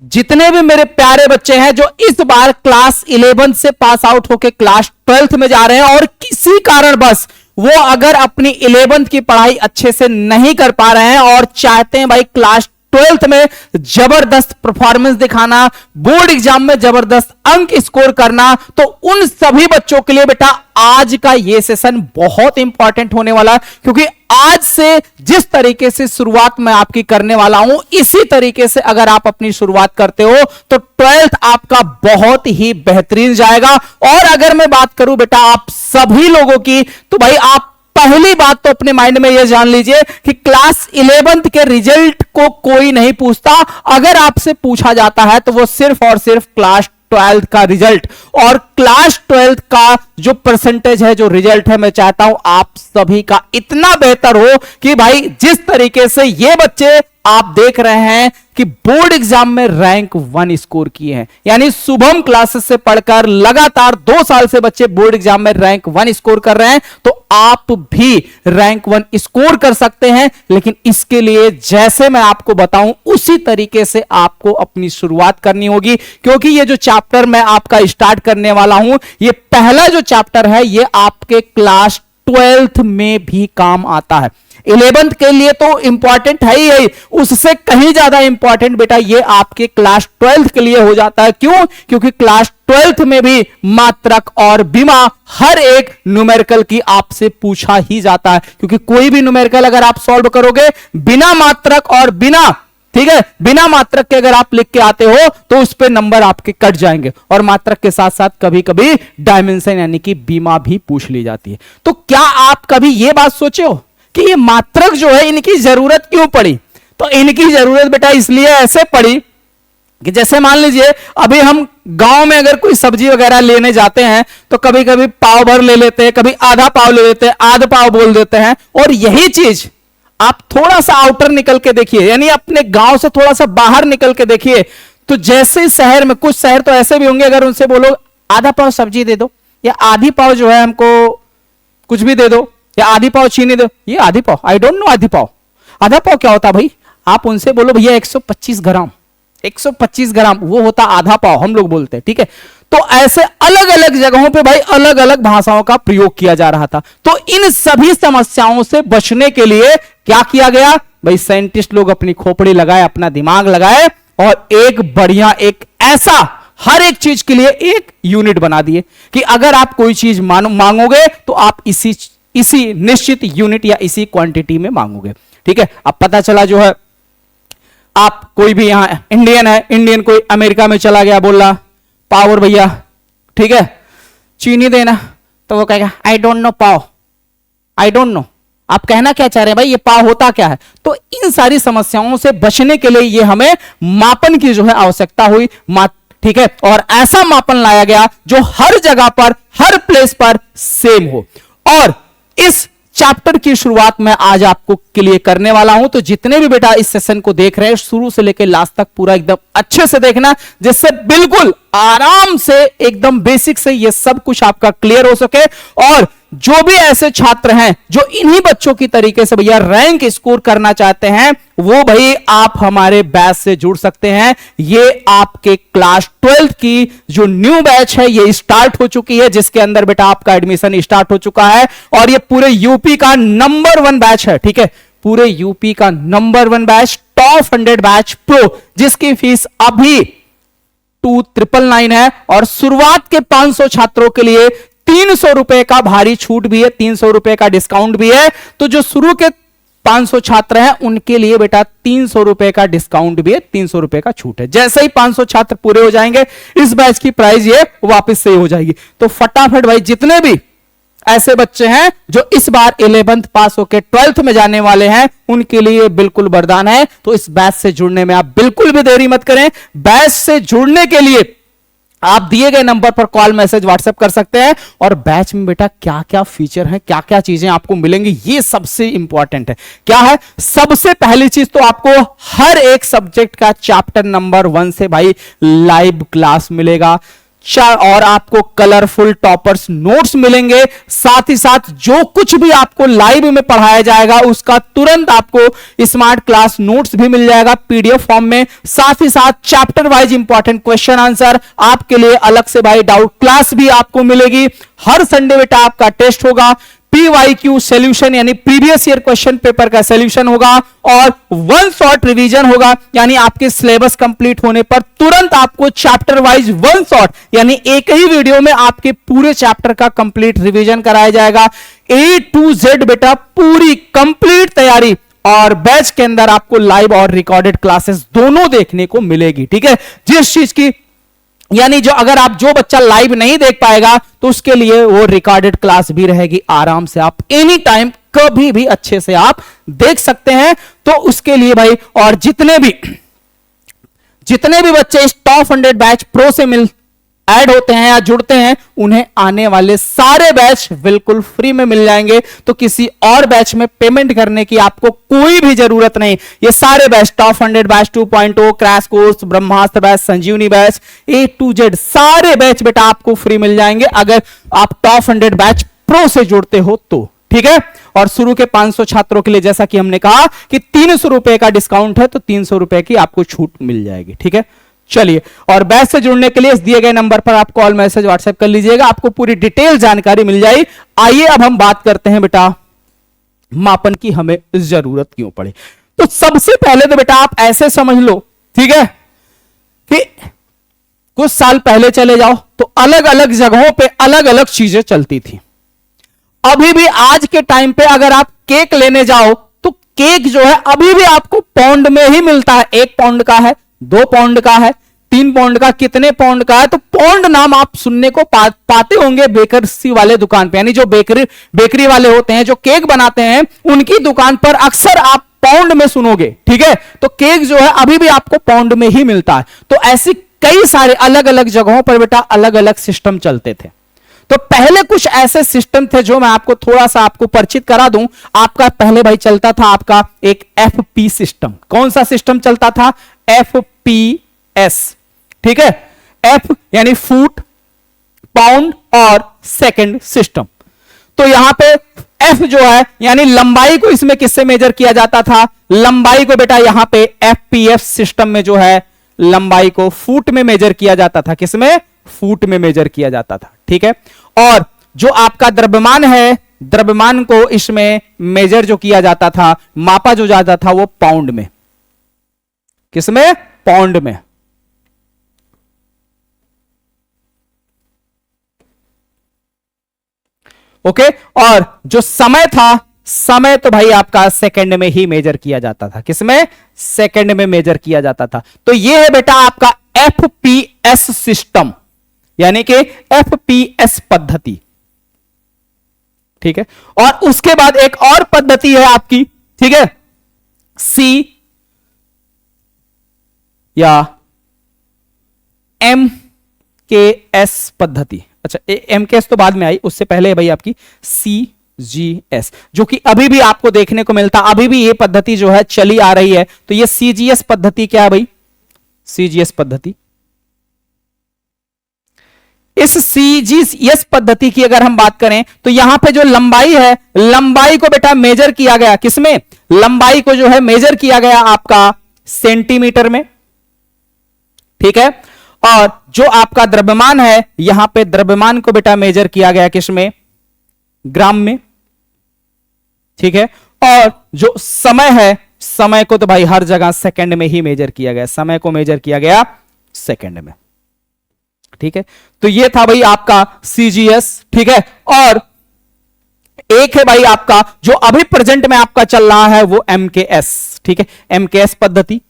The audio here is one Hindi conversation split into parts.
जितने भी मेरे प्यारे बच्चे हैं जो इस बार क्लास 11 से पास आउट होके क्लास 12 में जा रहे हैं और किसी कारण बस वो अगर अपनी 11th की पढ़ाई अच्छे से नहीं कर पा रहे हैं और चाहते हैं भाई क्लास 12th में जबरदस्त परफॉर्मेंस दिखाना, बोर्ड एग्जाम में जबरदस्त अंक स्कोर करना, तो उन सभी बच्चों के लिए बेटा आज का ये सेशन बहुत इंपॉर्टेंट होने वाला है, क्योंकि आज से जिस तरीके से शुरुआत मैं आपकी करने वाला हूं इसी तरीके से अगर आप अपनी शुरुआत करते हो तो 12th आपका बहुत ही बेहतरीन जाएगा। और अगर मैं बात करूं बेटा आप सभी लोगों की, तो भाई आप पहली बात तो अपने माइंड में यह जान लीजिए कि क्लास 11th के रिजल्ट को कोई नहीं पूछता, अगर आपसे पूछा जाता है तो वो सिर्फ और सिर्फ क्लास 12th का रिजल्ट, और क्लास 12th का जो परसेंटेज है, जो रिजल्ट है, मैं चाहता हूं आप सभी का इतना बेहतर हो कि भाई जिस तरीके से ये बच्चे आप देख रहे हैं कि बोर्ड एग्जाम में रैंक 1 स्कोर किए हैं, यानी शुभम क्लासेस से पढ़कर लगातार 2 साल से बच्चे बोर्ड एग्जाम में रैंक 1 स्कोर कर रहे हैं, तो आप भी रैंक 1 स्कोर कर सकते हैं। लेकिन इसके लिए जैसे मैं आपको बताऊं उसी तरीके से आपको अपनी शुरुआत करनी होगी, क्योंकि ये जो चैप्टर मैं आपका स्टार्ट करने वाला हूं, ये पहला जो चैप्टर है ये आपके क्लास 12th में भी काम आता है। 11th के लिए तो इंपॉर्टेंट है ही, उससे कहीं ज्यादा इंपॉर्टेंट बेटा ये आपके क्लास 12th के लिए हो जाता है। क्यों? क्योंकि क्लास 12th में भी मात्रक और बीमा हर एक न्यूमेरिकल की आपसे पूछा ही जाता है, क्योंकि कोई भी न्यूमेरिकल अगर आप सॉल्व करोगे बिना मात्रक और बिना, ठीक है, बिना मात्रक के अगर आप लिख के आते हो तो उस पे नंबर आपके कट जाएंगे, और मात्रक के साथ साथ कभी कभी डायमेंशन यानी कि बीमा भी पूछ ली जाती है। तो क्या आप कभी यह बात सोचे हो कि ये मात्रक जो है इनकी जरूरत क्यों पड़ी? तो इनकी जरूरत बेटा इसलिए ऐसे पड़ी कि जैसे मान लीजिए अभी हम गांव में अगर कोई सब्जी वगैरह लेने जाते हैं तो कभी कभी पाव भर ले लेते हैं, कभी आधा पाव ले लेते हैं, आधा पाव बोल देते हैं, और यही चीज आप थोड़ा सा आउटर निकल के देखिए, यानी अपने गांव से थोड़ा सा बाहर निकल के देखिए, तो जैसे शहर में, कुछ शहर तो ऐसे भी होंगे, अगर उनसे बोलो आधा पाव सब्जी दे दो या आधी पाव जो है हमको कुछ भी दे दो या आधी पाव चीनी दो, ये आधी पाव, आई डोंट नो आधी पाव, आधा पाव क्या होता भाई? आप उनसे बोलो भैया 125 ग्राम, 125 ग्राम वो होता आधा पाव, हम लोग बोलते हैं, ठीक है। तो ऐसे अलग अलग जगहों पे भाई अलग अलग भाषाओं का प्रयोग किया जा रहा था। तो इन सभी समस्याओं से बचने के लिए क्या किया गया भाई? साइंटिस्ट लोग अपनी खोपड़ी लगाए, अपना दिमाग लगाए, और एक बढ़िया, एक ऐसा हर एक चीज के लिए एक यूनिट बना दिए कि अगर आप कोई चीज मांगोगे तो आप इसी निश्चित यूनिट या इसी क्वांटिटी में मांगोगे, ठीक है। अब पता चला जो है आप कोई भी यहां इंडियन है, इंडियन कोई अमेरिका में चला गया, बोल रहा पावर भैया, ठीक है, चीनी देना, तो वो कहेगा I don't know pav, I don't know. आप कहना क्या चाह रहे हैं भाई, ये पाव होता क्या है? तो इन सारी समस्याओं से बचने के लिए ये हमें मापन की जो है आवश्यकता हुई, ठीक है, और ऐसा मापन लाया गया जो हर जगह पर, हर प्लेस पर सेम हो। और इस चैप्टर की शुरुआत मैं आज आपको क्लियर करने वाला हूं, तो जितने भी बेटा इस सेशन को देख रहे हैं शुरू से लेकर लास्ट तक पूरा एकदम अच्छे से देखना, जिससे बिल्कुल आराम से एकदम बेसिक से ये सब कुछ आपका क्लियर हो सके। और जो भी ऐसे छात्र हैं जो इन्हीं बच्चों की तरीके से भैया रैंक स्कोर करना चाहते हैं, वो भाई आप हमारे बैच से जुड़ सकते हैं। ये आपके क्लास 12th की जो न्यू बैच है ये स्टार्ट हो चुकी है, जिसके अंदर बेटा आपका एडमिशन स्टार्ट हो चुका है, और ये पूरे यूपी का नंबर 1 बैच है, ठीक है, पूरे यूपी का number 1 batch, top 100 batch pro, जिसकी फीस अभी 2999 है, और शुरुआत के 500 छात्रों के लिए 300 रुपए का भारी छूट भी है, 300 रुपए का डिस्काउंट भी है। तो जो शुरू के 500 छात्र हैं उनके लिए बेटा 300 रुपए का डिस्काउंट भी है, 300 रुपए का छूट है। जैसे ही 500 छात्र पूरे हो जाएंगे इस बैच की प्राइस ये वापस से हो जाएगी। तो फटाफट भाई जितने भी ऐसे बच्चे हैं जो इस बार 11th पास होकर 12th में जाने वाले हैं उनके लिए बिल्कुल वरदान है। तो इस बैच से जुड़ने में आप बिल्कुल भी देरी मत करें। बैच से जुड़ने के लिए आप दिए गए नंबर पर कॉल, मैसेज, व्हाट्सएप कर सकते हैं। और बैच में बेटा क्या क्या फीचर हैं, क्या क्या चीजें आपको मिलेंगी, ये सबसे इंपॉर्टेंट है। क्या है? सबसे पहली चीज तो आपको हर एक सब्जेक्ट का चैप्टर नंबर 1 से भाई लाइव क्लास मिलेगा। और आपको कलरफुल टॉपर्स नोट्स मिलेंगे। साथ ही साथ जो कुछ भी आपको लाइव में पढ़ाया जाएगा उसका तुरंत आपको स्मार्ट क्लास नोट्स भी मिल जाएगा पीडीएफ फॉर्म में। साथ ही साथ chapter wise important question answer आपके लिए अलग से भाई डाउट क्लास भी आपको मिलेगी। हर संडे बेटा आपका टेस्ट होगा, PYQ सॉल्यूशन यानी प्रीवियस ईयर क्वेश्चन पेपर का सॉल्यूशन होगा और वन शॉट रिवीजन होगा, यानी आपके सिलेबस कंप्लीट होने पर तुरंत आपको चैप्टर वाइज वन शॉट यानी एक ही वीडियो में आपके पूरे चैप्टर का कंप्लीट रिवीजन कराया जाएगा। A to Z बेटा पूरी कंप्लीट तैयारी, और बैच के अंदर आपको लाइव और रिकॉर्डेड क्लासेस दोनों देखने को मिलेगी। ठीक है, जिस चीज की यानी जो बच्चा लाइव नहीं देख पाएगा तो उसके लिए वो रिकॉर्डेड क्लास भी रहेगी, आराम से आप एनी टाइम कभी भी अच्छे से आप देख सकते हैं। तो उसके लिए भाई, और जितने भी बच्चे इस टॉप 100 बैच प्रो से ऐड होते हैं या जुड़ते हैं, उन्हें आने वाले सारे बैच बिल्कुल फ्री में मिल जाएंगे। तो किसी और बैच में पेमेंट करने की आपको कोई भी जरूरत नहीं। ये सारे batch top 100 batch 2.0, crash course, Brahmastra batch, Sanjeevani batch, A to Z सारे बैच बेटा आपको फ्री मिल जाएंगे अगर आप टॉप 100 बैच प्रो से जुड़ते हो तो। ठीक है, और शुरू के 500 छात्रों के लिए जैसा कि हमने कहा कि 300 रुपए का डिस्काउंट है, तो 300 रुपए की आपको छूट मिल जाएगी। ठीक है, चलिए, और बैच से जुड़ने के लिए इस दिए गए नंबर पर आप कॉल मैसेज व्हाट्सएप कर लीजिएगा, आपको पूरी डिटेल जानकारी मिल जाएगी। आइए अब हम बात करते हैं बेटा मापन की हमें जरूरत क्यों पड़े। तो सबसे पहले तो बेटा आप ऐसे समझ लो, ठीक है, कि कुछ साल पहले चले जाओ तो अलग अलग जगहों पे अलग अलग चीजें चलती थी। अभी भी आज के टाइम पे अगर आप केक लेने जाओ तो केक जो है अभी भी आपको पाउंड में ही मिलता है। 1 पाउंड का है, 2 पाउंड का है, 3 पाउंड का, कितने पाउंड का है। तो पाउंड नाम आप सुनने को पाते होंगे बेकरसी वाले दुकान पे, यानी जो बेकरी वाले होते हैं जो केक बनाते हैं उनकी दुकान पर अक्सर आप पाउंड में सुनोगे। ठीक है, तो केक जो है अभी भी आपको पाउंड में ही मिलता है। तो ऐसी कई सारे अलग अलग जगहों पर बेटा अलग अलग सिस्टम चलते थे। तो पहले कुछ ऐसे सिस्टम थे जो मैं आपको थोड़ा सा आपको परिचित करा दूं। आपका पहले भाई चलता था आपका एक FP सिस्टम। कौन सा सिस्टम चलता था? FPS। ठीक है, F यानी फुट, पाउंड और सेकंड सिस्टम। तो यहां पे F जो है यानी लंबाई को इसमें किससे मेजर किया जाता था? लंबाई को बेटा यहां पे FPF सिस्टम में जो है लंबाई को फुट में मेजर किया जाता था। किसमें? फुट में मेजर किया जाता था। ठीक है, और जो आपका द्रव्यमान है, द्रव्यमान को इसमें मेजर जो किया जाता था, मापा जो जाता था वो पाउंड में। किसमें? पाउंड में। ओके, और जो समय था, समय तो भाई आपका सेकंड में ही मेजर किया जाता था। किसमें? सेकंड में मेजर किया जाता था। तो ये है बेटा आपका FPS सिस्टम, यानी कि FPS पद्धति। ठीक है, और उसके बाद एक और पद्धति है आपकी, ठीक है, C या MKS पद्धति। अच्छा, MKS तो बाद में आई, उससे पहले है भाई आपकी CGS, जो कि अभी भी आपको देखने को मिलता, अभी भी ये पद्धति जो है चली आ रही है। तो ये CGS पद्धति क्या है भाई? CGS पद्धति। इस CGS पद्धति की अगर हम बात करें तो यहां पे जो लंबाई है, लंबाई को बेटा मेजर किया गया किसमें? लंबाई को जो है मेजर किया गया आपका सेंटीमीटर में। ठीक है, और जो आपका द्रव्यमान है, यहां पे द्रव्यमान को बेटा मेजर किया गया किसमें? ग्राम में। ठीक है, और जो समय है, समय को तो भाई हर जगह सेकंड में ही मेजर किया गया, समय को मेजर किया गया सेकंड में। ठीक है, तो ये था भाई आपका CGS। ठीक है, और एक है भाई आपका जो अभी प्रेजेंट में आपका चल रहा है वो MKS। ठीक है, MKS पद्धति।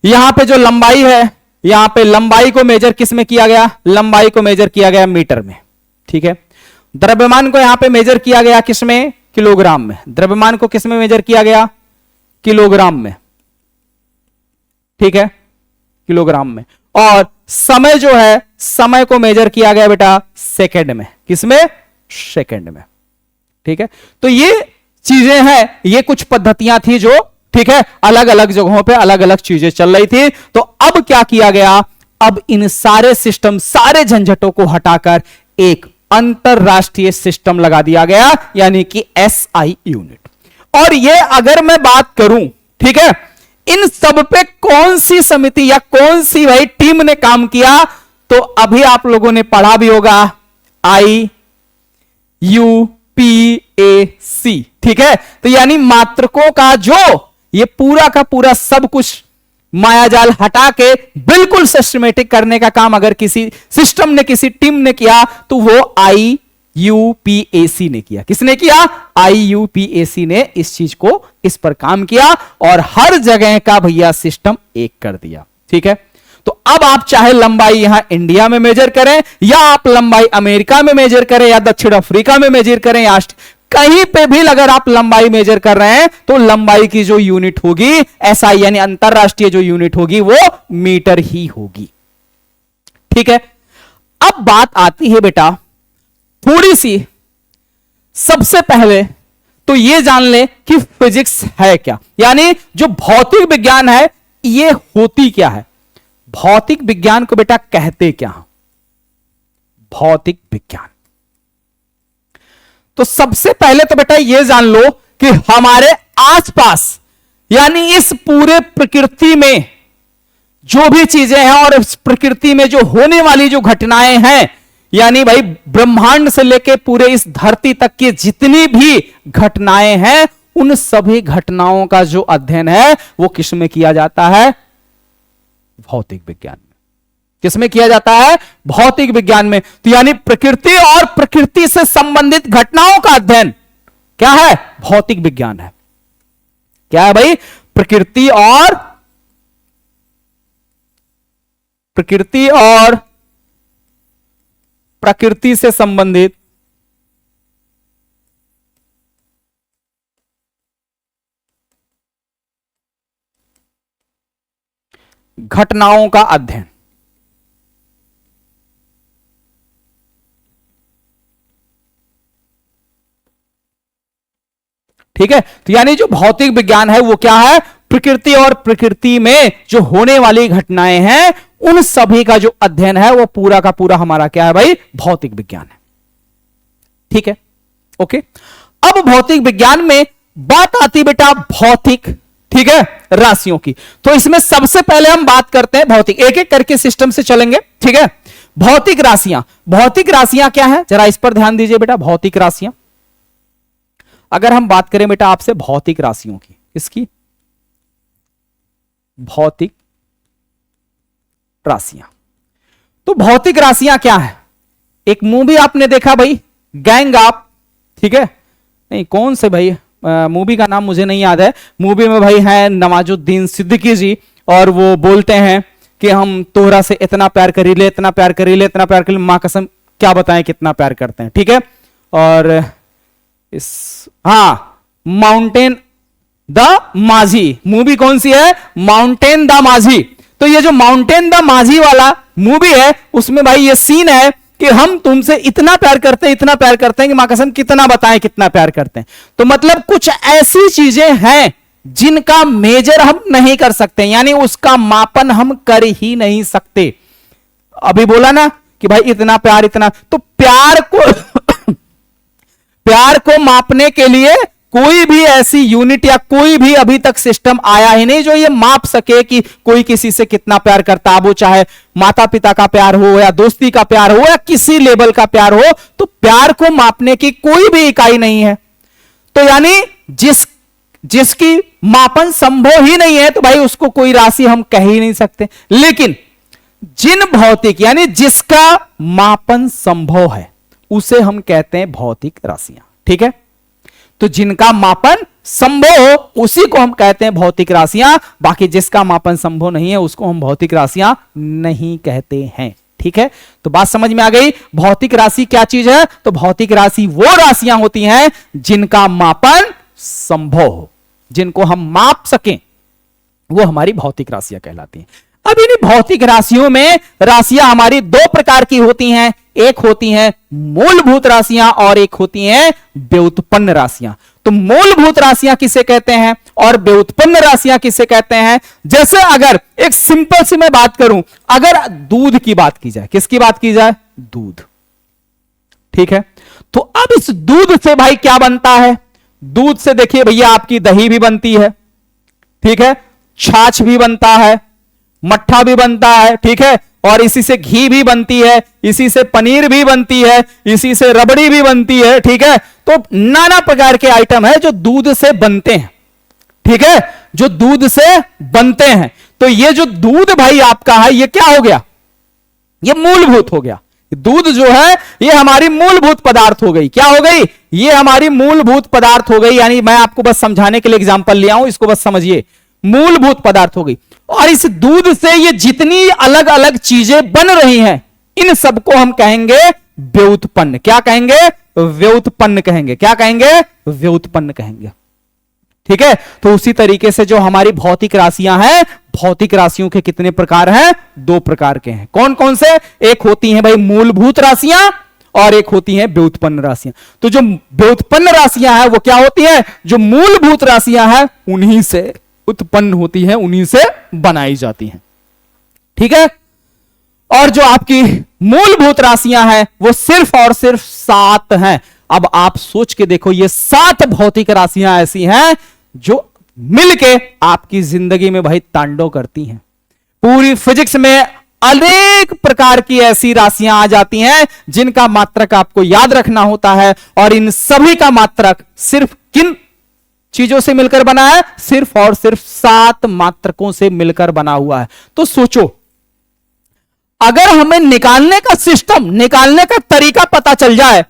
यहां पे जो लंबाई है, यहां पे लंबाई को मेजर किस में किया गया? लंबाई को मेजर किया गया मीटर में। ठीक है, द्रव्यमान को यहां पे मेजर किया गया किसमें? किलोग्राम में। द्रव्यमान को किस में मेजर किया गया? किलोग्राम में। ठीक है, किलोग्राम में। और समय जो है, समय को मेजर किया गया बेटा सेकंड में। किसमें? सेकंड में। ठीक है, तो ये चीजें हैं, ये कुछ पद्धतियां थी जो, ठीक है, अलग अलग जगहों पे अलग अलग चीजें चल रही थी। तो अब क्या किया गया? अब इन सारे सिस्टम, सारे झंझटों को हटाकर एक अंतरराष्ट्रीय सिस्टम लगा दिया गया, यानी कि एसआई यूनिट। और ये अगर मैं बात करूं, ठीक है, इन सब पे कौन सी समिति या कौन सी भाई टीम ने काम किया, तो अभी आप लोगों ने पढ़ा भी होगा, IUPAC, ठीक है। तो यानी मात्रकों का जो ये पूरा का पूरा सब कुछ मायाजाल हटा के बिल्कुल सिस्टमेटिक करने का काम अगर किसी सिस्टम ने, किसी टीम ने किया, तो वो IUPAC ने किया। किसने किया? IUPAC ने इस चीज को, इस पर काम किया और हर जगह का भैया सिस्टम एक कर दिया, ठीक है। तो अब आप चाहे लंबाई यहां इंडिया में मेजर करें, या आप लंबाई अमेरिका में मेजर करें, या दक्षिण अफ्रीका में मेजर करें, या कहीं पे भी अगर आप लंबाई मेजर कर रहे हैं, तो लंबाई की जो यूनिट होगी एसआई यानी अंतरराष्ट्रीय जो यूनिट होगी वो मीटर ही होगी, ठीक है। अब बात आती है बेटा थोड़ी सी, सबसे पहले तो ये जान ले कि फिजिक्स है क्या, यानी जो भौतिक विज्ञान है ये होती क्या है। भौतिक विज्ञान को बेटा कहते क्या? भौतिक विज्ञान। तो सबसे पहले तो बेटा ये जान लो कि हमारे आसपास यानी इस पूरे प्रकृति में जो भी चीजें हैं और इस प्रकृति में जो होने वाली जो घटनाएं हैं, यानी भाई ब्रह्मांड से लेके पूरे इस धरती तक की जितनी भी घटनाएं हैं, उन सभी घटनाओं का जो अध्ययन है वो किसमें किया जाता है? भौतिक विज्ञान में। किसमें किया जाता है? भौतिक विज्ञान में। तो यानी प्रकृति और प्रकृति से संबंधित घटनाओं का अध्ययन क्या है? भौतिक विज्ञान है। क्या है भाई? प्रकृति और प्रकृति से संबंधित घटनाओं का अध्ययन। ठीक है। तो यानी जो भौतिक विज्ञान है वो क्या है? प्रकृति और प्रकृति में जो होने वाली घटनाएं हैं उन सभी का जो अध्ययन है वो पूरा का पूरा हमारा क्या है भाई? भौतिक विज्ञान है। ठीक है, ओके। अब भौतिक विज्ञान में बात आती बेटा भौतिक, ठीक है, राशियों की। तो इसमें सबसे पहले हम बात करते हैं भौतिक, एक एक करके सिस्टम से चलेंगे, ठीक है। भौतिक राशियां, भौतिक राशियां क्या है जरा इस पर ध्यान दीजिए बेटा। भौतिक राशियां, अगर हम बात करें बेटा आपसे भौतिक राशियों की, इसकी भौतिक राशियां, तो भौतिक राशियां क्या है? एक मूवी आपने देखा भाई, गैंग ऑफ, ठीक है, नहीं कौन से भाई मूवी का नाम मुझे नहीं याद है। मूवी में भाई है नवाजुद्दीन सिद्दीकी जी और वो बोलते हैं कि हम तोहरा से इतना प्यार करीले, इतना प्यार करीले, इतना प्यार करीले, मां कसम क्या बताएं कितना प्यार करते हैं, ठीक है। और इस माउंटेन द माझी मूवी कौन सी है? माउंटेन द माझी। तो ये जो माउंटेन द माझी वाला मूवी है उसमें भाई ये सीन है कि हम तुमसे इतना प्यार करते हैं, इतना प्यार करते हैं कि मां कसम कितना बताएं कितना प्यार करते हैं। तो मतलब कुछ ऐसी चीजें हैं जिनका मेजर हम नहीं कर सकते, यानी उसका मापन हम कर ही नहीं सकते। अभी बोला ना कि भाई इतना प्यार, इतना, तो प्यार को मापने के लिए कोई भी ऐसी यूनिट या कोई भी अभी तक सिस्टम आया ही नहीं जो ये माप सके कि कोई किसी से कितना प्यार करता है। वो चाहे माता पिता का प्यार हो या दोस्ती का प्यार हो या किसी लेवल का प्यार हो, तो प्यार को मापने की कोई भी इकाई नहीं है। तो यानी जिसकी मापन संभव ही नहीं है तो भाई उसको कोई राशि हम कह ही नहीं सकते। लेकिन जिन भौतिक यानी जिसका मापन संभव है उसे हम कहते हैं भौतिक राशियां, ठीक है। तो जिनका मापन संभव हो उसी को हम कहते हैं भौतिक राशियां, बाकी जिसका मापन संभव नहीं है उसको हम भौतिक राशियां नहीं कहते हैं, ठीक है। तो बात समझ में आ गई। भौतिक राशि क्या चीज है? तो भौतिक राशि वो राशियां होती हैं जिनका मापन संभव हो, जिनको हम माप सकें, वो हमारी भौतिक राशियां कहलाती हैं। अब इन भौतिक राशियों में राशियां हमारी दो प्रकार की होती हैं, एक होती हैं मूलभूत राशियां और एक होती हैं व्युत्पन्न राशियां। तो मूलभूत राशियां किसे कहते हैं और व्युत्पन्न राशियां किसे कहते हैं? जैसे अगर एक सिंपल सी मैं बात करूं, अगर दूध की बात की जाए, किसकी बात की जाए? दूध, ठीक है। तो अब इस दूध से भाई क्या बनता है? दूध से देखिए भैया आपकी दही भी बनती है, ठीक है, छाछ भी बनता है, मट्ठा भी बनता है, ठीक है, और इसी से घी भी बनती है, इसी से पनीर भी बनती है, इसी से रबड़ी भी बनती है, ठीक है। तो नाना प्रकार के आइटम है जो दूध से बनते हैं, ठीक है, जो दूध से बनते हैं। तो ये जो दूध भाई आपका है, ये क्या हो गया? ये मूलभूत हो गया। दूध जो है ये हमारी मूलभूत पदार्थ हो गई। क्या हो गई? ये हमारी मूलभूत पदार्थ हो गई। यानी मैं आपको बस समझाने के लिए एग्जांपल लिया हूं, इसको बस समझिए, मूलभूत पदार्थ हो गई। और इस दूध से ये जितनी अलग अलग चीजें बन रही हैं, इन सबको हम कहेंगे व्युत्पन्न। क्या कहेंगे? व्युत्पन्न कहेंगे। क्या कहेंगे? व्युत्पन्न कहेंगे, ठीक है। तो उसी तरीके से जो हमारी भौतिक राशियां हैं, भौतिक राशियों के कितने प्रकार हैं? 2 प्रकार के हैं। कौन कौन से? एक होती हैं भाई मूलभूत राशियां और एक होती हैं व्युत्पन्न राशियां। तो जो व्युत्पन्न राशियां हैं वो क्या होती हैं? जो मूलभूत राशियां हैं उन्हीं से उत्पन्न होती हैं, उन्हीं से बनाई जाती हैं, ठीक है। और जो आपकी मूलभूत राशियां हैं वो सिर्फ और सिर्फ 7 हैं। अब आप सोच के देखो, ये 7 भौतिक राशियां ऐसी हैं जो मिलके आपकी जिंदगी में भाई तांडव करती हैं। पूरी फिजिक्स में अनेक प्रकार की ऐसी राशियां आ जाती हैं जिनका मात्रक आपको याद रखना होता है, और इन सभी का मात्रक सिर्फ किन चीजों से मिलकर बना है? सिर्फ और सिर्फ 7 मात्रकों से मिलकर बना हुआ है। तो सोचो, अगर हमें निकालने का सिस्टम, निकालने का तरीका पता चल जाए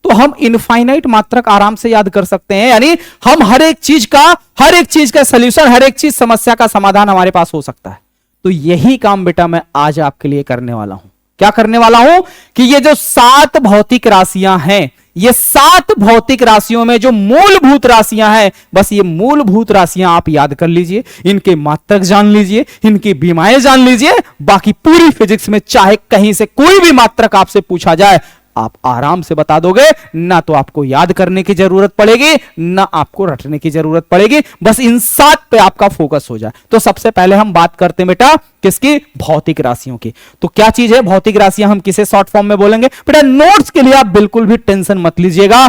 तो हम इनफाइनाइट मात्रक आराम से याद कर सकते हैं। यानी हम हर एक चीज का सॉल्यूशन, हर एक चीज, समस्या का समाधान हमारे पास हो सकता है। तो यही काम बेटा मैं आज आपके लिए करने वाला हूं। क्या करने वाला हूं? कि ये जो 7 भौतिक राशियां हैं, ये 7 भौतिक राशियों में जो मूलभूत राशियां हैं, बस ये मूलभूत राशियां आप याद कर लीजिए, इनके मात्रक जान लीजिए, इनकी बीमाएं जान लीजिए। बाकी पूरी फिजिक्स में चाहे कहीं से कोई भी मात्रक आपसे पूछा जाए, आप आराम से बता दोगे। ना तो आपको याद करने की जरूरत पड़ेगी, ना आपको रटने की जरूरत पड़ेगी। बस इन 7 पे आपका फोकस हो जाए। तो सबसे पहले हम बात करते हैं बेटा किसकी? भौतिक राशियों की। तो क्या चीज है भौतिक राशियां? हम किसे शॉर्ट फॉर्म में बोलेंगे? बेटा नोट्स के लिए आप बिल्कुल भी टेंशन मत लीजिएगा।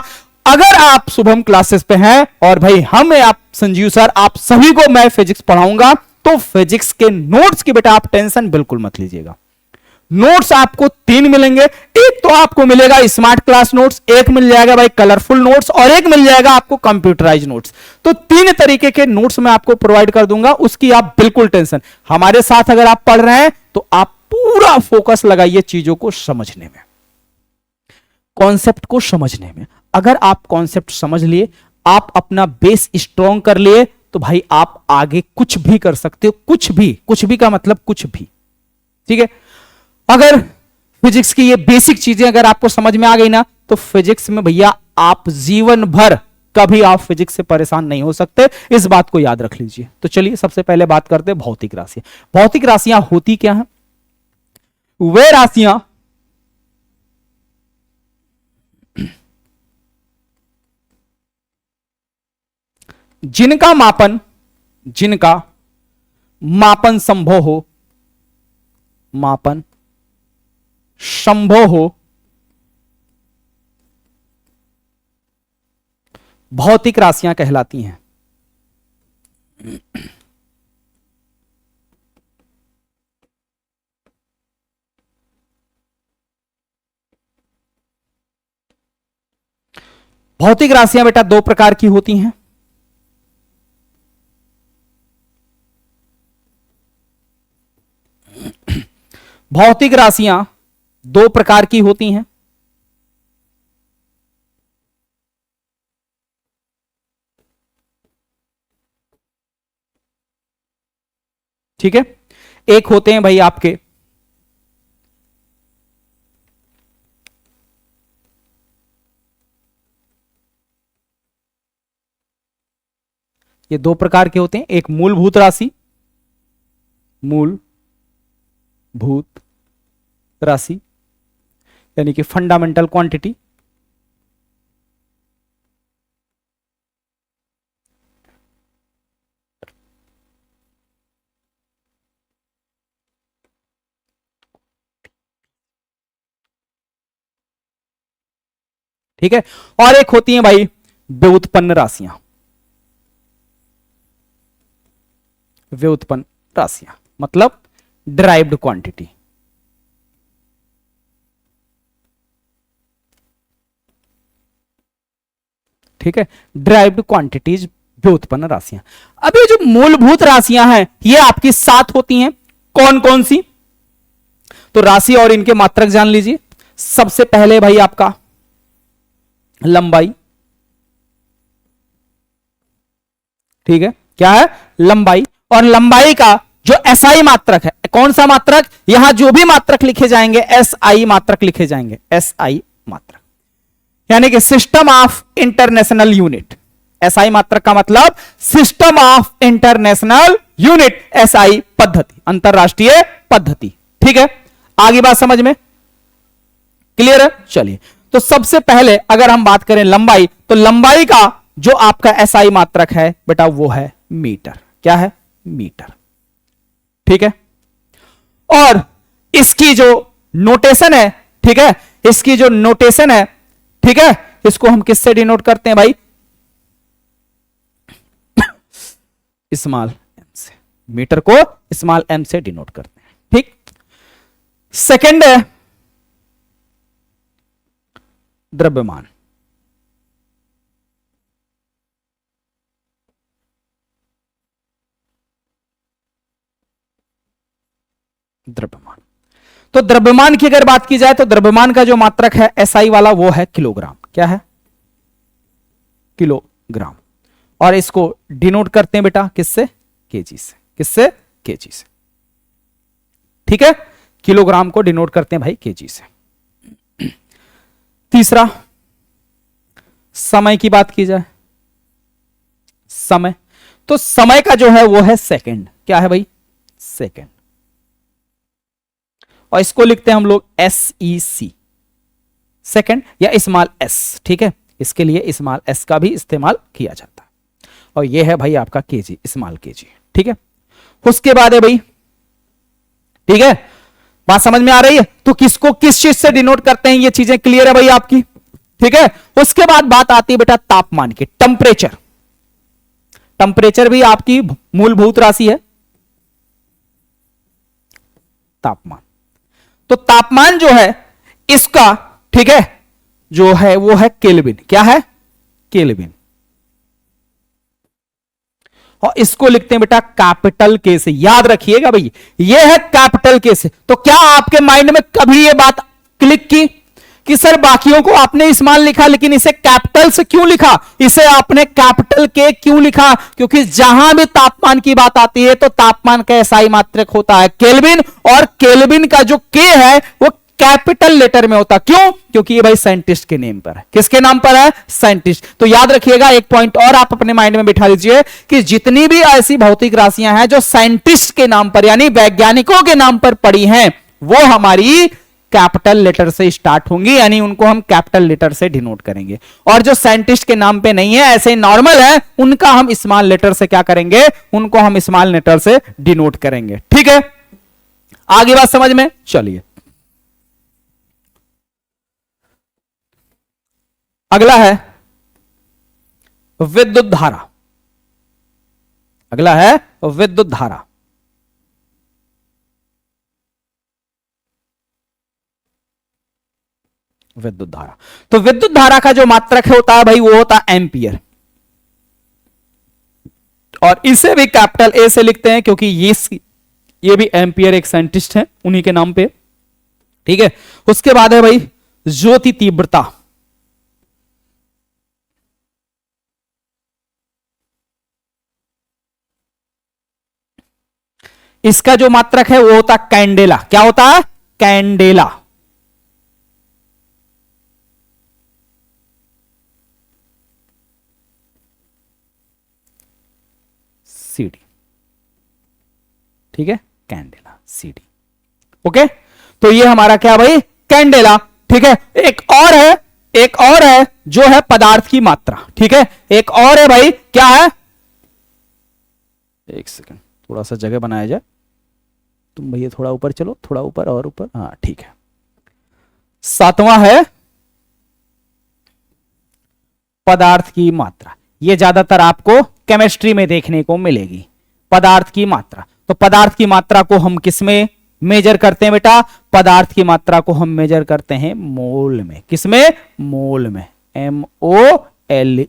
अगर आप शुभम क्लासेस पे हैं और भाई आप संजीव सर, आप सभी को मैं फिजिक्स पढ़ाऊंगा, तो फिजिक्स के नोट्स की बेटा आप टेंशन बिल्कुल मत लीजिएगा। नोट्स आपको 3 मिलेंगे। एक तो आपको मिलेगा स्मार्ट क्लास नोट्स, एक मिल जाएगा भाई कलरफुल नोट्स, और एक मिल जाएगा आपको कंप्यूटराइज नोट्स। तो 3 तरीके के नोट्स मैं आपको प्रोवाइड कर दूंगा, उसकी आप बिल्कुल टेंशन। हमारे साथ अगर आप पढ़ रहे हैं तो आप पूरा फोकस लगाइए चीजों को समझने में, कॉन्सेप्ट को समझने में। अगर आप कॉन्सेप्ट समझ लिए, आप अपना बेस स्ट्रॉन्ग कर लिए, तो भाई आप आगे कुछ भी कर सकते हो। कुछ भी का मतलब कुछ भी, ठीक है। अगर फिजिक्स की ये बेसिक चीजें अगर आपको समझ में आ गई ना, तो फिजिक्स में भैया आप जीवन भर कभी आप फिजिक्स से परेशान नहीं हो सकते। इस बात को याद रख लीजिए। तो चलिए सबसे पहले बात करते हैं भौतिक राशियां। भौतिक राशियां होती क्या हैं? वे राशियां जिनका मापन संभव हो, भौतिक राशियां कहलाती हैं। भौतिक राशियां बेटा 2 प्रकार की होती हैं। भौतिक राशियां 2 प्रकार की होती हैं। ठीक है। एक होते हैं भाई आपके ये 2 प्रकार के होते हैं। एक मूलभूत राशि, मूलभूत राशि यानी कि फंडामेंटल क्वांटिटी, ठीक है। और एक होती है भाई व्युत्पन्न राशियां, व्युत्पन्न राशियां मतलब डिराइव्ड क्वांटिटी। ठीक है, डिराइव्ड क्वांटिटीज व्युत्पन्न राशियां। अब ये जो मूलभूत राशियां हैं ये आपकी 7 होती हैं। कौन कौन सी? तो राशि और इनके मात्रक जान लीजिए। सबसे पहले भाई आपका लंबाई, ठीक है, क्या है? लंबाई। और लंबाई का जो एसआई मात्रक है, कौन सा मात्रक? यहां जो भी मात्रक लिखे जाएंगे एसआई मात्रक लिखे जाएंगे, एसआई मात्रक, यानी कि system of international unit. SI मात्रक का मतलब system of international unit, SI पद्धति, अंतरराष्ट्रीय पद्धति। ठीक है, आगे बात समझ में क्लियर है? चलिए, तो सबसे पहले अगर हम बात करें लंबाई, तो लंबाई का जो आपका एसआई मात्रक है बेटा वो है मीटर। क्या है? मीटर। ठीक है, और इसकी जो नोटेशन है, ठीक है, इसकी जो नोटेशन है, ठीक है, इसको हम किससे डिनोट करते हैं भाई? स्मॉल एम से। मीटर को स्मॉल एम से डिनोट करते हैं। ठीक, सेकंड है द्रव्यमान। द्रव्यमान, तो द्रव्यमान की अगर बात की जाए तो द्रव्यमान का जो मात्रक है एसआई वाला वो है किलोग्राम। क्या है? किलोग्राम। और इसको डिनोट करते हैं बेटा किससे? केजी से। किससे? केजी से। ठीक है, किलोग्राम को डिनोट करते हैं भाई केजी से। तीसरा, समय की बात की जाए, समय, तो समय का जो है वो है सेकंड। क्या है भाई? सेकंड। और इसको लिखते हैं हम लोग SEC, सेकंड या स्मॉल एस। ठीक है, इसके लिए स्मॉल एस का भी इस्तेमाल किया जाता है। और ये है भाई आपका केजी, स्मॉल केजी। ठीक है, उसके बाद है भाई, ठीक है, बात समझ में आ रही है? तो किसको किस चीज से डिनोट करते हैं, ये चीजें क्लियर है भाई आपकी? ठीक है, उसके बाद बात आती है बेटा तापमान की, टेम्परेचर। टेम्परेचर भी आपकी मूलभूत राशि है, तापमान। तो तापमान जो है इसका, ठीक है, जो है वो है केल्विन। क्या है? केल्विन। और इसको लिखते हैं बेटा कैपिटल के से। याद रखिएगा भाई, ये है कैपिटल के से। तो क्या आपके माइंड में कभी ये बात क्लिक की कि सर बाकियों को आपने स्मॉल लिखा लेकिन इसे कैपिटल से क्यों लिखा, इसे आपने कैपिटल के क्यों लिखा? क्योंकि जहां भी तापमान की बात आती है तो तापमान का एसआई मात्रक होता है केल्विन, और केल्विन का जो के है वो कैपिटल लेटर में होता। क्यों? क्योंकि ये भाई साइंटिस्ट के नेम पर है। किसके नाम पर है? साइंटिस्ट। तो याद रखिएगा, एक पॉइंट और आप अपने माइंड में बिठा लीजिए कि जितनी भी ऐसी भौतिक राशियां हैं जो साइंटिस्ट के नाम पर यानी वैज्ञानिकों के नाम पर पड़ी हैं, वो हमारी कैपिटल लेटर से स्टार्ट होंगी, यानी उनको हम कैपिटल लेटर से डिनोट करेंगे। और जो साइंटिस्ट के नाम पे नहीं है, ऐसे नॉर्मल है, उनका हम स्मॉल लेटर से क्या करेंगे? उनको हम स्मॉल लेटर से डिनोट करेंगे। ठीक है, आगे बात समझ में? चलिए, अगला है विद्युत धारा। अगला है विद्युत धारा। विद्युत धारा, तो विद्युत धारा का जो मात्रक होता है भाई वो होता है एम्पियर। और इसे भी कैपिटल ए से लिखते हैं क्योंकि ये भी एम्पियर एक साइंटिस्ट है, उन्हीं के नाम पे। ठीक है, उसके बाद है भाई ज्योति तीव्रता। इसका जो मात्रक है वो होता है कैंडेला। क्या होता है? कैंडेला। सीडी। ठीक है, कैंडेला, सीडी। ओके, तो ये हमारा क्या भाई? कैंडेला। ठीक है, एक और है, एक और है जो है पदार्थ की मात्रा। ठीक है, एक और है भाई, क्या है? एक सेकंड, थोड़ा सा जगह बनाया जाए। तुम भैया थोड़ा ऊपर चलो, थोड़ा ऊपर और ऊपर। हाँ ठीक है, सातवां है पदार्थ की मात्रा। ये ज्यादातर आपको केमिस्ट्री में देखने को मिलेगी, पदार्थ की मात्रा। तो पदार्थ की मात्रा को हम किसमें मेजर करते हैं बेटा? पदार्थ की मात्रा को हम मेजर करते हैं मोल में। किसमें? मोल में। MOLE।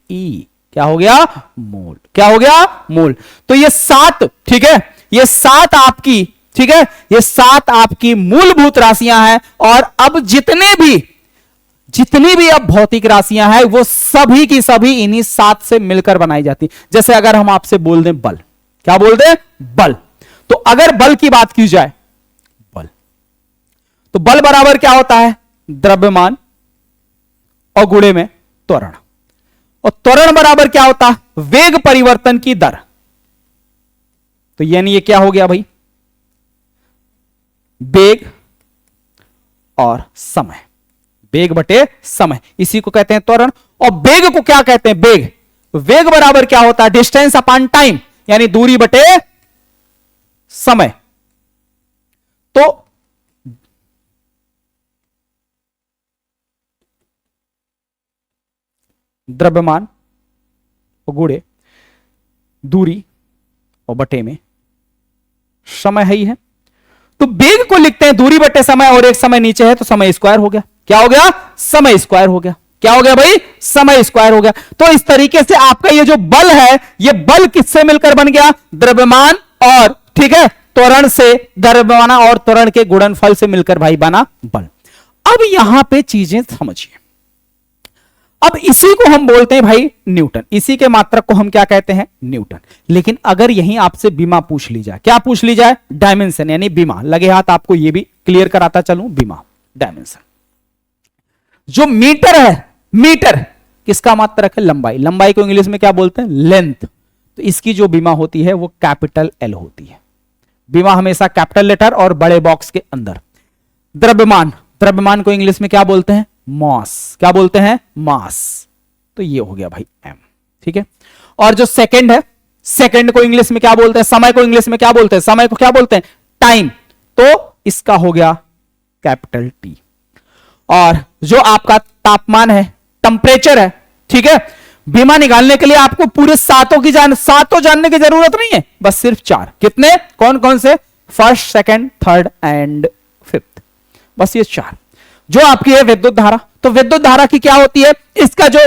क्या हो गया? मोल। क्या हो गया? मोल। तो ये 7, ठीक है, ये 7 आपकी, ठीक है, ये 7 आपकी मूलभूत राशियां हैं। और अब जितनी भी अब भौतिक राशियां हैं वो सभी की सभी इन्हीं 7 से मिलकर बनाई जाती। जैसे अगर हम आपसे बोल दें बल, क्या बोल दें? बल। तो अगर बल की बात की जाए, बल, तो बल बराबर क्या होता है? द्रव्यमान और गुणे में त्वरण। और त्वरण बराबर क्या होता है? वेग परिवर्तन की दर। तो यानी ये क्या हो गया भाई? वेग और समय। वेग बटे समय, इसी को कहते हैं त्वरण। और वेग को क्या कहते हैं? वेग। वेग बराबर क्या होता है? डिस्टेंस अपॉन टाइम, यानी दूरी बटे समय। तो द्रव्यमान और गुणे दूरी और बटे में समय ही है। तो वेग को लिखते हैं दूरी बटे समय, और एक समय नीचे है तो समय स्क्वायर हो गया। क्या हो गया? समय स्क्वायर हो गया। क्या हो गया भाई? समय स्क्वायर हो गया। तो इस तरीके से आपका ये जो बल है, ये बल किससे मिलकर बन गया? द्रव्यमान और, ठीक है, त्वरण से, द्रव्यमान और त्वरण के गुणनफल से मिलकर भाई बना बल। अब यहां पे चीजें समझिए। अब इसी को हम बोलते हैं भाई न्यूटन। इसी के मात्रक को हम क्या कहते हैं? न्यूटन। लेकिन अगर यहीं आपसे बीमा पूछ ली जाए, क्या पूछ ली जाए? डायमेंशन, यानी बीमा। लगे हाथ आपको ये भी क्लियर कराता चलूं, बीमा, डायमेंशन। जो मीटर है, मीटर किसका मात्रक है? लंबाई। लंबाई को इंग्लिश में क्या बोलते हैं? लेंथ। तो इसकी जो बीमा होती है वो कैपिटल एल होती है। बीमा हमेशा कैपिटल लेटर और बड़े बॉक्स के अंदर। द्रव्यमान, द्रव्यमान को इंग्लिश में क्या बोलते हैं? मास। क्या बोलते हैं? मास। तो ये हो गया भाई एम, ठीक है। और जो सेकंड है, सेकंड को इंग्लिश में क्या बोलते हैं? समय को इंग्लिश में क्या बोलते हैं? समय को क्या बोलते हैं? टाइम। तो इसका हो गया कैपिटल टी। और जो आपका तापमान है, टेम्परेचर है, ठीक है, बीमा निकालने के लिए आपको पूरे सातों जानने की जरूरत नहीं है, बस सिर्फ 4। कितने? कौन कौन से? First, second, third and fifth, बस ये 4। जो आपकी है विद्युत धारा, तो विद्युत धारा की क्या होती है? इसका जो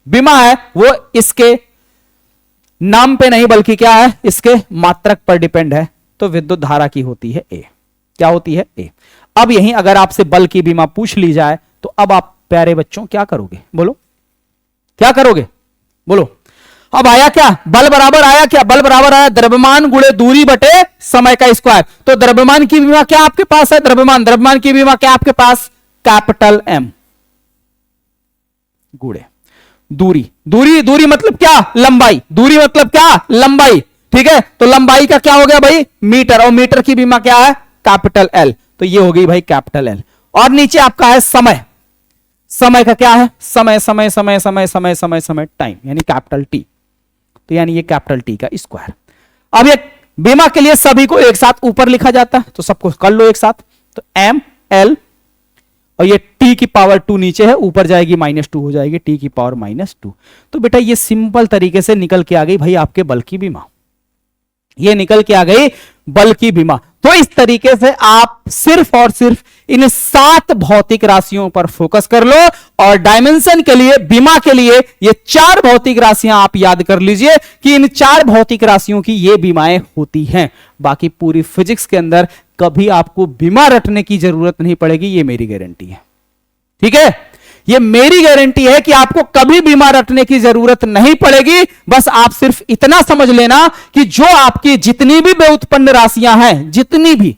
बीमा है वो इसके नाम पे नहीं बल्कि क्या है? इसके मात्रक पर डिपेंड है। तो विद्युत धारा की होती है ए। क्या होती है? ए। अब यहीं अगर आपसे बल की बीमा पूछ ली जाए तो अब आप प्यारे बच्चों क्या करोगे? बोलो, क्या करोगे? बोलो। अब आया क्या? बल बराबर आया क्या? बल बराबर आया द्रव्यमान गुणे दूरी बटे समय का स्क्वायर। तो द्रव्यमान की बीमा क्या आपके पास है? द्रव्यमान की बीमा क्या आपके पास? कैपिटल एम गुणे दूरी मतलब क्या? लंबाई। दूरी मतलब क्या? लंबाई, ठीक है। तो लंबाई का क्या हो गया भाई? मीटर। और मीटर की बीमा क्या है? Capital L. तो ये हो गई भाई कैपिटल एल। और नीचे आपका है समय। समय का क्या है? समय टाइम, यानी कैपिटल टी। तो यानी ये कैपिटल टी का स्क्वायर। अब ये बीमा के लिए सभी को एक साथ ऊपर लिखा जाता है, तो सबको कर लो एक साथ। तो एम एल और ये टी की पावर 2 नीचे है, ऊपर जाएगी -2 हो जाएगी, टी की पावर -2। तो बेटा ये सिंपल तरीके से निकल के आ गई भाई आपके बल की बीमा। ये निकल के आ गई बल की बीमा। तो इस तरीके से आप सिर्फ और सिर्फ इन 7 भौतिक राशियों पर फोकस कर लो, और डायमेंशन के लिए, बीमा के लिए ये 4 भौतिक राशियां आप याद कर लीजिए कि इन 4 भौतिक राशियों की ये बीमाएं होती हैं। बाकी पूरी फिजिक्स के अंदर कभी आपको बीमा रटने की जरूरत नहीं पड़ेगी, ये मेरी गारंटी है, ठीक है। ये मेरी गारंटी है कि आपको कभी बीमा रटने की जरूरत नहीं पड़ेगी। बस आप सिर्फ इतना समझ लेना कि जो आपकी जितनी भी व्युत्पन्न राशियां हैं, जितनी भी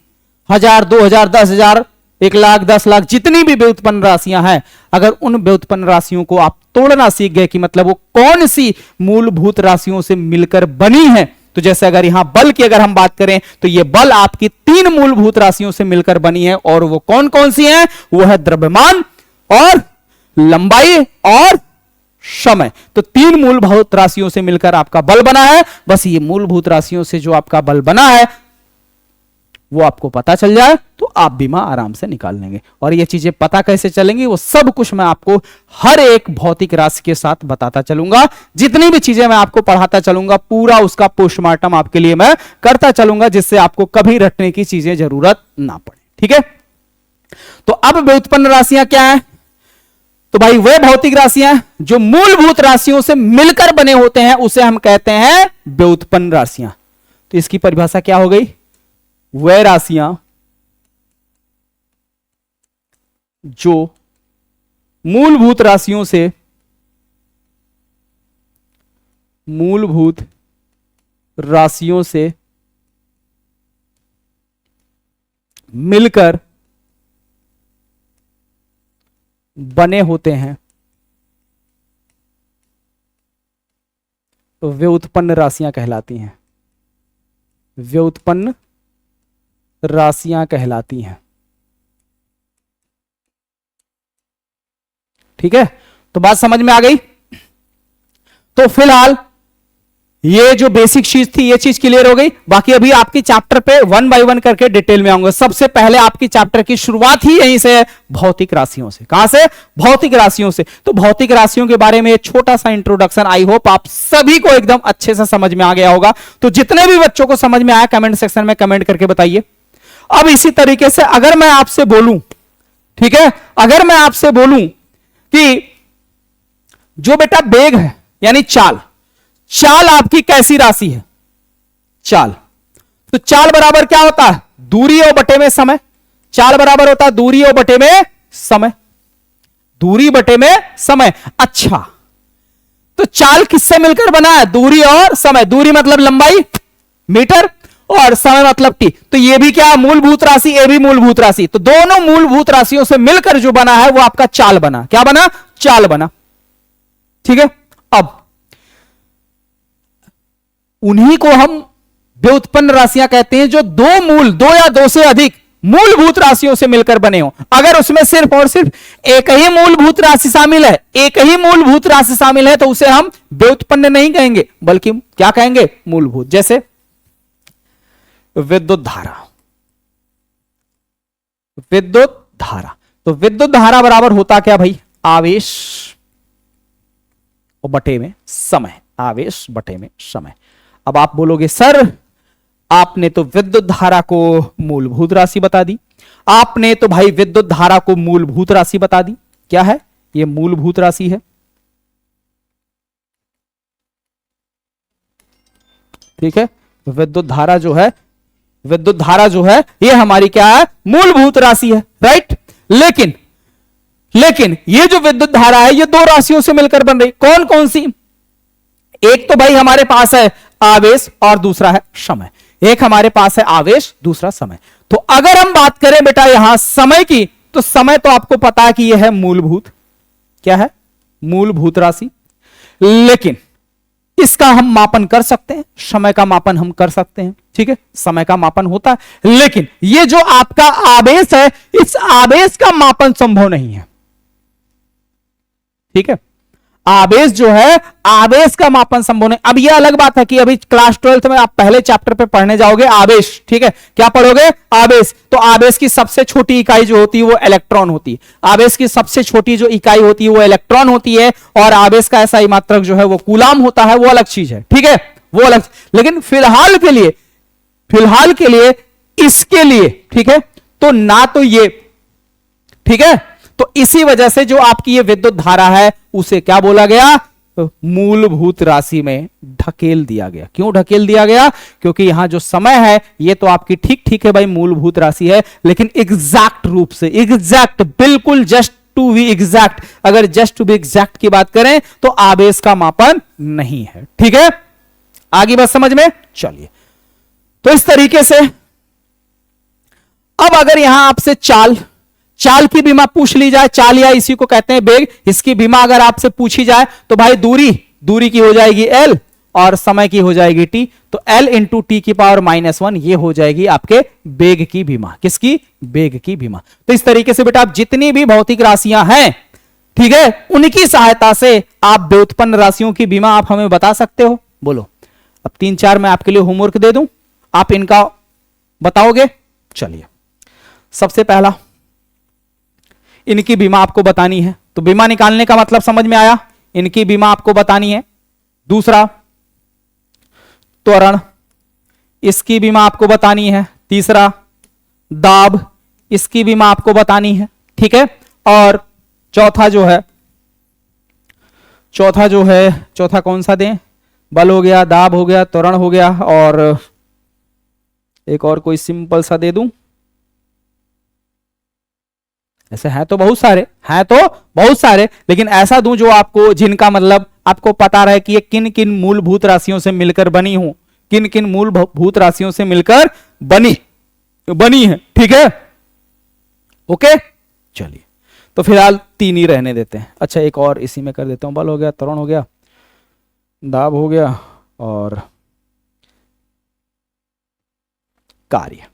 1000, 2000, 10,000, 1 लाख, 10 लाख, जितनी भी व्युत्पन्न राशियां हैं, अगर उन व्युत्पन्न राशियों को आप तोड़ना सीख गए कि मतलब वो कौन सी मूलभूत राशियों से मिलकर बनी है, तो जैसे अगर यहां बल की अगर हम बात करें तो ये बल आपकी 3 मूलभूत राशियों से मिलकर बनी है, और वो कौन कौन सी हैं? वो है द्रव्यमान और लंबाई और समय। तो 3 मूलभूत राशियों से मिलकर आपका बल बना है। बस ये मूलभूत राशियों से जो आपका बल बना है वो आपको पता चल जाए तो आप बीमा आराम से निकाल लेंगे। और ये चीजें पता कैसे चलेंगी वो सब कुछ मैं आपको हर एक भौतिक राशि के साथ बताता चलूंगा। जितनी भी चीजें मैं आपको पढ़ाता चलूंगा पूरा उसका पोस्टमार्टम आपके लिए मैं करता चलूंगा, जिससे आपको कभी रटने की चीजें जरूरत ना पड़े। ठीक है, तो अब व्युत्पन्न राशियां क्या है? तो भाई वे भौतिक राशियां जो मूलभूत राशियों से मिलकर बने होते हैं उसे हम कहते हैं व्युत्पन्न राशियां। तो इसकी परिभाषा क्या हो गई? वे राशियां जो मूलभूत राशियों से मिलकर बने होते हैं तो व्युत्पन्न राशियां कहलाती हैं। व्युत्पन्न राशियां कहलाती हैं। ठीक है, तो बात समझ में आ गई। तो फिलहाल ये जो बेसिक चीज थी ये चीज क्लियर हो गई। बाकी अभी आपकी चैप्टर पे 1 बाय 1 करके डिटेल में आऊंगा। सबसे पहले आपकी चैप्टर की शुरुआत ही यहीं से है, भौतिक राशियों से। कहां से? भौतिक राशियों से। तो भौतिक राशियों के बारे में एक छोटा सा इंट्रोडक्शन, आई होप आप सभी को एकदम अच्छे से समझ में आ गया होगा। तो जितने भी बच्चों को समझ में आया कमेंट सेक्शन में कमेंट करके बताइए। अब इसी तरीके से अगर मैं आपसे बोलूं, ठीक है, अगर मैं आपसे बोलूं कि जो बेटा वेग है यानी चाल आपकी कैसी राशि है? चाल, तो चाल बराबर क्या होता है? दूरी और बटे में समय। चाल बराबर होता है दूरी और बटे में समय। दूरी बटे में समय। अच्छा, तो चाल किससे मिलकर बना है? दूरी और समय। दूरी मतलब लंबाई मीटर और समय मतलब टी। तो ये भी क्या? मूलभूत राशि, ये भी मूलभूत राशि। तो दोनों मूलभूत राशियों से मिलकर जो बना है वो आपका चाल बना। क्या बना? चाल बना। ठीक है, अब उन्हीं को हम व्युत्पन्न राशियां कहते हैं जो दो या दो से अधिक मूलभूत राशियों से मिलकर बने हो। अगर उसमें सिर्फ और सिर्फ एक ही मूलभूत राशि शामिल है, तो उसे हम व्युत्पन्न नहीं कहेंगे बल्कि क्या कहेंगे? मूलभूत। जैसे विद्युत धारा। तो विद्युत धारा बराबर होता क्या भाई? आवेश और बटे में समय। आवेश बटे में समय। अब आप बोलोगे सर आपने तो विद्युत धारा को मूलभूत राशि बता दी। आपने तो भाई विद्युत धारा को मूलभूत राशि बता दी। क्या है? ये मूलभूत राशि है। ठीक है, विद्युत धारा जो है ये हमारी क्या है? मूलभूत राशि है। राइट, लेकिन ये जो विद्युत धारा है ये दो राशियों से मिलकर बन रही। कौन कौन सी? एक तो भाई हमारे पास है आवेश और दूसरा है समय। एक हमारे पास है आवेश, दूसरा समय। तो अगर हम बात करें बेटा यहां समय की, तो समय तो आपको पता है कि यह है मूलभूत। क्या है? मूलभूत राशि। लेकिन इसका हम मापन कर सकते हैं, समय का मापन हम कर सकते हैं। ठीक है, समय का मापन होता है। लेकिन ये जो आपका आवेश है, इस आवेश का मापन संभव नहीं है। ठीक है, आवेश जो है, आवेश का मापन संभव नहीं। अब यह अलग बात है कि अभी क्लास 12th में आप पहले चैप्टर पे पढ़ने जाओगे आवेश। ठीक है, क्या पढ़ोगे? आवेश। तो आवेश की सबसे छोटी इकाई जो होती है वो इलेक्ट्रॉन होती है। आवेश की सबसे छोटी जो इकाई होती है वो इलेक्ट्रॉन होती है। और आवेश का ऐसा ही मात्रक जो है वो कूलाम होता है, वो अलग चीज है। ठीक है, वो अलग। लेकिन फिलहाल के लिए इसके लिए, ठीक है, तो ना तो ये, ठीक है, तो इसी वजह से जो आपकी ये विद्युत धारा है उसे क्या बोला गया? मूलभूत राशि में ढकेल दिया गया। क्यों ढकेल दिया गया? क्योंकि यहां जो समय है ये तो आपकी ठीक है भाई मूलभूत राशि है, लेकिन एग्जैक्ट रूप से, एग्जैक्ट, बिल्कुल जस्ट टू बी एग्जैक्ट, अगर जस्ट टू बी एग्जैक्ट की बात करें तो आवेश का मापन नहीं है। ठीक है, आगे बात समझ में? चलिए, तो इस तरीके से अब अगर यहां आपसे चाल की बीमा पूछ ली जाए, चाल या इसी को कहते हैं वेग, इसकी बीमा अगर आपसे पूछी जाए तो भाई दूरी की हो जाएगी L और समय की हो जाएगी T। तो L इंटू टी की पावर -1 ये हो जाएगी आपके वेग की बीमा। किसकी? वेग की बीमा। तो इस तरीके से बेटा आप जितनी भी भौतिक राशियां हैं, ठीक है, उनकी सहायता से आप व्युत्पन्न राशियों की बीमा आप हमें बता सकते हो। बोलो, अब 3-4 मैं आपके लिए होमवर्क दे दूं, आप इनका बताओगे? चलिए, सबसे पहला इनकी बीमा आपको बतानी है, तो बीमा निकालने का मतलब समझ में आया, इनकी बीमा आपको बतानी है। दूसरा त्वरण, इसकी बीमा आपको बतानी है। तीसरा दाब, इसकी बीमा आपको बतानी है, ठीक है। और चौथा चौथा कौन सा दें? बल हो गया, दाब हो गया, त्वरण हो गया, और एक और कोई सिंपल सा दे दूं। ऐसे हैं तो बहुत सारे, लेकिन ऐसा दूं जो आपको, जिनका मतलब आपको पता रहे कि ये किन किन मूलभूत राशियों से मिलकर बनी हूं, किन किन मूलभूत राशियों से मिलकर बनी है, ठीक है। ओके, चलिए, तो फिलहाल 3 ही रहने देते हैं। अच्छा, एक और इसी में कर देता हूं। बल हो गया, त्वरण हो गया, दाब हो गया, और कार्य,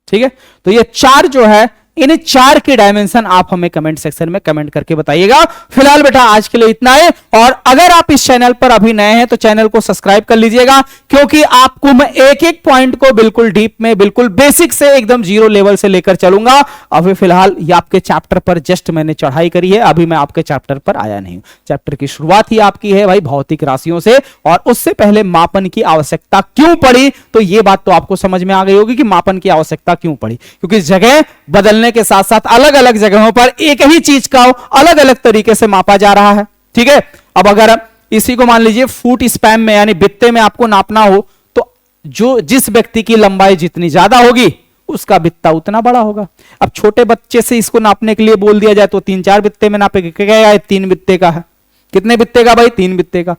ठीक है। तो ये 4 जो है, इन 4 के डायमेंशन आप हमें कमेंट सेक्शन में कमेंट करके बताइएगा। फिलहाल बेटा आज के लिए इतना है, और अगर आप इस चैनल पर अभी नए हैं तो चैनल को सब्सक्राइब कर लीजिएगा, क्योंकि आपको मैं एक एक पॉइंट को बिल्कुल डीप में, बिल्कुल बेसिक से एकदम 0 लेवल से लेकर चलूंगा। अभी फिलहाल ये आपके चैप्टर पर जस्ट मैंने चढ़ाई करी है, अभी मैं आपके चैप्टर पर आया नहीं हूं। चैप्टर की शुरुआत ही आपकी है भाई भौतिक राशियों से, और उससे पहले मापन की आवश्यकता क्यों पड़ी, तो ये बात तो आपको समझ में आ गई होगी कि मापन की आवश्यकता क्यों पड़ी, क्योंकि जगह बदलने के साथ साथ अलग अलग जगहों पर एक ही चीज का अलग अलग तरीके से मापा जा रहा है, ठीक है। अब अगर इसी को मान लीजिए फुट स्पैन में यानी बित्ते में आपको नापना हो, तो जिस व्यक्ति की लंबाई जितनी ज्यादा होगी उसका बित्ता उतना बड़ा होगा। अब छोटे बच्चे से इसको नापने के लिए बोल दिया जाए तो 3-4 बित्ते में नापेगा, क्या 3 बित्ते का है। कितने बित्ते का भाई? 3 बित्ते का।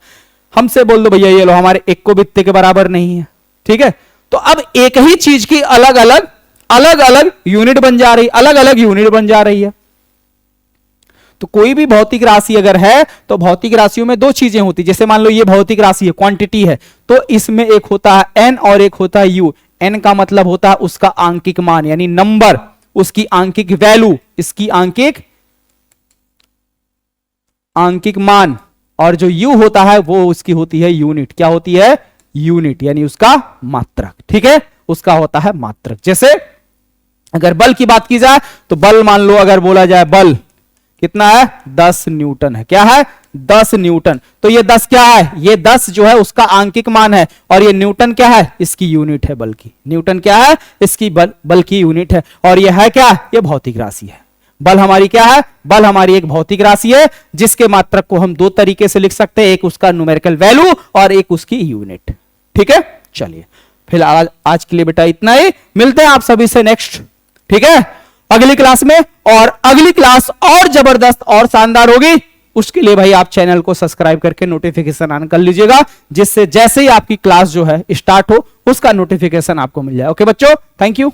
हमसे बोल दो भैया ये लो हमारे 1 को बित्ते के बराबर नहीं है, ठीक है। तो अब एक ही चीज की अलग अलग यूनिट बन जा रही, अलग अलग यूनिट बन जा रही है। तो कोई भी भौतिक राशि अगर है तो भौतिक राशियों में 2 चीजें होती, जैसे मान लो ये भौतिक राशि है, क्वांटिटी है, तो इसमें एक होता है एन और एक होता है यू। एन का मतलब होता है उसका आंकिक मान यानी नंबर, उसकी आंकिक वैल्यू, इसकी आंकिक मान, और जो यू होता है वो उसकी होती है यूनिट। क्या होती है? यूनिट, यानी उसका मात्रक, ठीक है, उसका होता है मात्रक। जैसे अगर बल की बात की जाए तो बल मान लो अगर बोला जाए बल कितना है? 10 न्यूटन है। क्या है? 10 न्यूटन। तो ये 10 क्या है? ये 10 जो है उसका आंकिक मान है, और ये न्यूटन क्या है? इसकी यूनिट है बल की। न्यूटन क्या है? इसकी बल की यूनिट है। और ये है क्या? ये भौतिक राशि है। बल हमारी क्या है? बल हमारी एक भौतिक राशि है जिसके मात्रक को हम 2 तरीके से लिख सकते हैं, एक उसका न्यूमेरिकल वैल्यू और एक उसकी यूनिट, ठीक है। चलिए फिलहाल आज के लिए बेटा इतना ही, मिलते हैं आप सभी से नेक्स्ट, ठीक है, अगली क्लास में। और अगली क्लास और जबरदस्त और शानदार होगी, उसके लिए भाई आप चैनल को सब्सक्राइब करके नोटिफिकेशन ऑन कर लीजिएगा, जिससे जैसे ही आपकी क्लास जो है स्टार्ट हो उसका नोटिफिकेशन आपको मिल जाए। ओके बच्चों, थैंक यू।